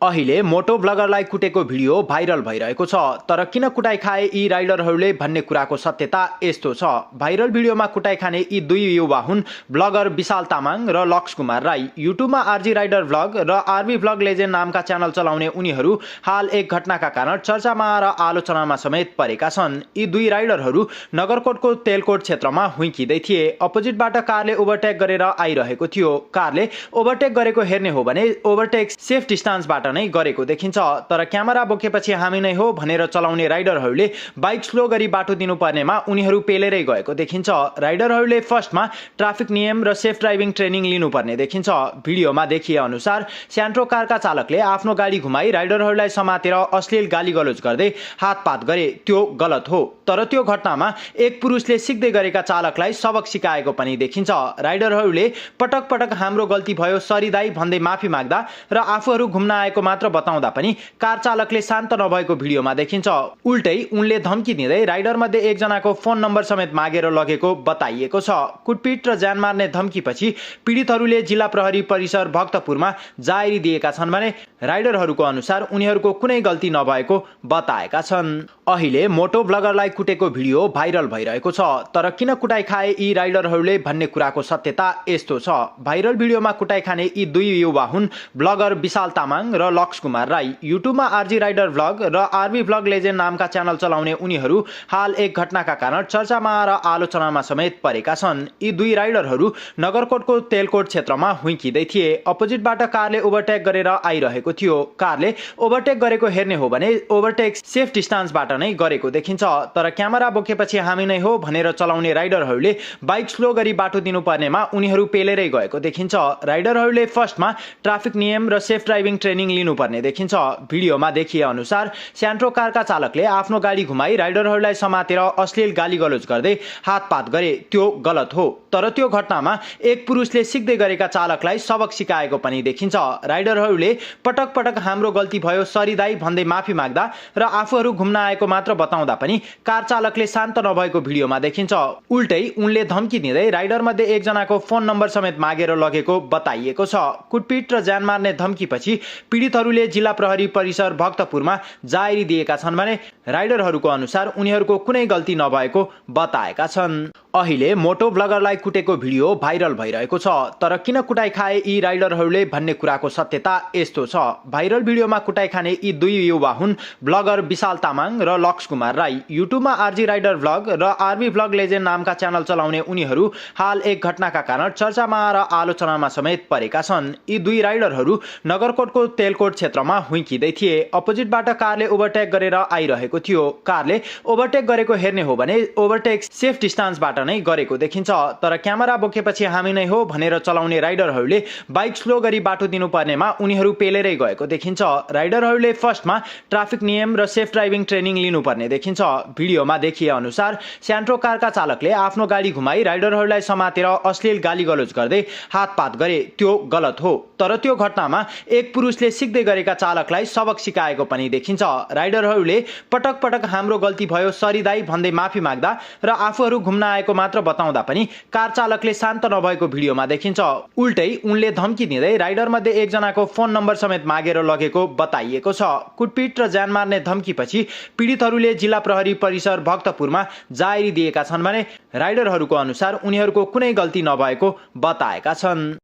अहिले मोटो ब्लगरलाई कुटेको video viral भइरहेको छ। तर किन कुटाई खाए यी राइडरहरूले भन्ने कुराको सत्यता यस्तो छ। भाइरल भिडियोमा कुटाई खाने यी दुई युवा हुन् ब्लगर विशाल तामाङ र लक्ष्य कुमार राई। युट्युबमा आरजी राइडर ब्लग र आरबी ब्लग लेजेन्ड नामका च्यानल चलाउने उनीहरू हाल एक घटनाका कारण चर्चामा र आलोचनामा समेत परेका छन्। यी दुई राइडरहरू नगरकोटको तेलकोट क्षेत्रमा हुइकिँदै थिए। अपोजिटबाट कारले ओभरटेक गरेर आइरहेको थियो। कारले ओभरटेक गरेको हेर्ने हो भने ओभरटेक सेफ डिस्टेन्सबाट नै गरेको देखिन्छ। तर क्यामेरा बोकेपछि हामी नै हो भनेर चलाउने राइडरहरूले बाइक स्लो गरी बाटो दिनुपर्नेमा उनीहरू पेलेरै गएको देखिन्छ। राइडरहरूले फर्स्टमा ट्राफिक नियम र सेफ ड्राइभिङ ट्रेनिङ लिनुपर्ने देखिन्छ। भिडियोमा देखिए अनुसार स्यान्ट्रो कारका चालकले आफ्नो गाडी घुमाई राइडरहरूलाई समातेर अश्लील गालीगलोच गर्दै हातपात गरे। त्यो गलत हो। तर त्यो घटनामा एक पुरुषले सिक्दै गरेका चालकलाई सबक सिकाएको पनि देखिन्छ। राइडरहरूले पटक पटक हाम्रो गल्ती भयो सरी दाई भन्दै माफी माग्दा र आफूहरू घुम्न आएको मात्र बताउँदा पनि कार चालकले शान्त नभएको भिडियोमा देखिन्छ। उल्टै उनले धम्की दिँदै राइडर मध्ये एकजनाको फोन नम्बर समेत मागेर लगेको बताइएको छ। कुटपिट र ज्यान मार्ने धम्कीपछि पीडितहरूले जिल्ला प्रहरी परिसर भक्तपुरमा जाहेरी दिएका छन् भने राइडरहरूको अनुसार उनीहरूको कुनै गल्ती नभएको बताएका छन्। अहिले मोटो ब्लगरलाई कुटेको भिडियो भाइरल भइरहेको छ। तर किन कुटाई खाए यी राइडरहरूले भन्ने कुराको सत्यता यस्तो छ। भाइरल भिडियोमा कुटाई खाने यी दुई युवा हुन् ब्लगर विशाल तामाङ र लक्ष्य कुमार राई। युट्युबमा आरजी राइडर ब्लग र आरबी ब्लग लेजेन्ड नामका च्यानल चलाउने उनीहरू हाल एक घटनाका कारण चर्चामा र आलोचनामा समेत परेका छन्। यी दुई राइडरहरू नगरकोटको तेलकोट क्षेत्रमा हुइकिँदै थिए। अपोजिटबाट कारले ओभरटेक गरेर आइरहेको थियो। कारले ओभरटेक गरेको हेर्ने हो भने ओभरटेक सेफ डिस्टेन्सबाट नै गरेको देखिन्छ। तर क्यामेरा बोकेपछि हामी नै हो भनेर चलाउने राइडरहरूले बाइक स्लो गरी बाटो दिनुपर्नेमा उनीहरू पेलेरै गएको देखिन्छ। राइडरहरूले फर्स्टमा ट्राफिक नियम र सेफ ड्राइभिङ ट्रेनिङ लिनुपर्ने देखिन्छ। भिडियोमा देखिए अनुसार स्यान्ट्रो कारका चालकले आफ्नो गाडी घुमाई राइडरहरूलाई समातेर अश्लील गालीगलोच गर्दै हातपात गरे। त्यो गलत हो। तर त्यो घटनामा एक पुरुषले सिक्दै गरेका चालकलाई सबक सिकाएको पनि देखिन्छ। राइडरहरूले पटक पटक हाम्रो गल्ती भयो सरी दाई भन्दै माफी माग्दा र आफूहरू घुम्न आएको मात्र बताउँदा पनि कार चालकले शान्त नभएको भिडियोमा देखिन्छ। उल्टै उनले धम्की दिँदै राइडर मध्ये एकजनाको फोन नम्बर समेत मागेर लगेको बताइएको छ। कुटपिट र ज्यान मार्ने धम्कीपछि पीडितहरूले जिल्ला प्रहरी परिसर भक्तपुरमा जाहेरी दिएका छन् भने राइडरहरूको अनुसार उनीहरूको कुनै गल्ती नभएको बताएका छन्। अहिले मोटो ब्लगरलाई कुटेको भिडियो भाइरल भइरहेको छ। तर किन कुटाई खाए यी राइडरहरूले भन्ने कुराको सत्यता यस्तो छ। भाइरल भिडियोमा कुटाई खाने यी दुई युवा हुन् ब्लगर विशाल तामाङ र लक्ष्य कुमार राई। युट्युबमा आरजी राइडर ब्लग र आरबी ब्लग लेजेन्ड नामका च्यानल चलाउने उनीहरू हाल एक घटनाका कारण चर्चामा र आलोचनामा समेत परेका छन्। यी दुई राइडरहरू नगरकोटको तेलकोट क्षेत्रमा हुइकिँदै थिए। अपोजिटबाट कारले ओभरटेक गरेर आइरहेको थियो। कारले ओभरटेक गरेको हेर्ने हो भने ओभरटेक सेफ डिस्टेन्सबाट नै गरेको देखिन्छ। तर क्यामेरा बोकेपछि हामी नै हो भनेर चलाउने राइडरहरूले बाइक स्लो गरी बाटो दिनुपर्नेमा उनीहरू पेलेरै गएको देखिन्छ। राइडरहरूले फर्स्टमा ट्राफिक नियम र सेफ ड्राइभिङ ट्रेनिङ लिनुपर्ने देखिन्छ। भिडियोमा देखिए अनुसार स्यान्ट्रो कारका चालकले आफ्नो गाडी घुमाई राइडरहरूलाई समातेर अश्लील गालीगलोच गर्दै हातपात गरे। त्यो गलत हो। तर त्यो घटनामा एक पुरुषले सिक्दै गरेका चालकलाई सबक सिकाएको पनि देखिन्छ। राइडरहरूले पटक पटक हाम्रो गल्ती भयो सरी दाई भन्दै माफी माग्दा र आफूहरू घुम्न आएको मात्र बताउँदा पनि कार चालकले शान्त नभएको भिडियोमा देखिन्छ। उल्टै उनले धम्की दिँदै राइडर मध्ये एकजनाको फोन नम्बर समेत मागेर लगेको बताइएको छ। कुटपिट र ज्यान मार्ने धम्कीपछि पीडितहरूले जिल्ला प्रहरी परिसर भक्तपुरमा जाहेरी दिएका छन् भने राइडरहरूको अनुसार उनीहरूको कुनै गल्ती नभएको बताएका छन्।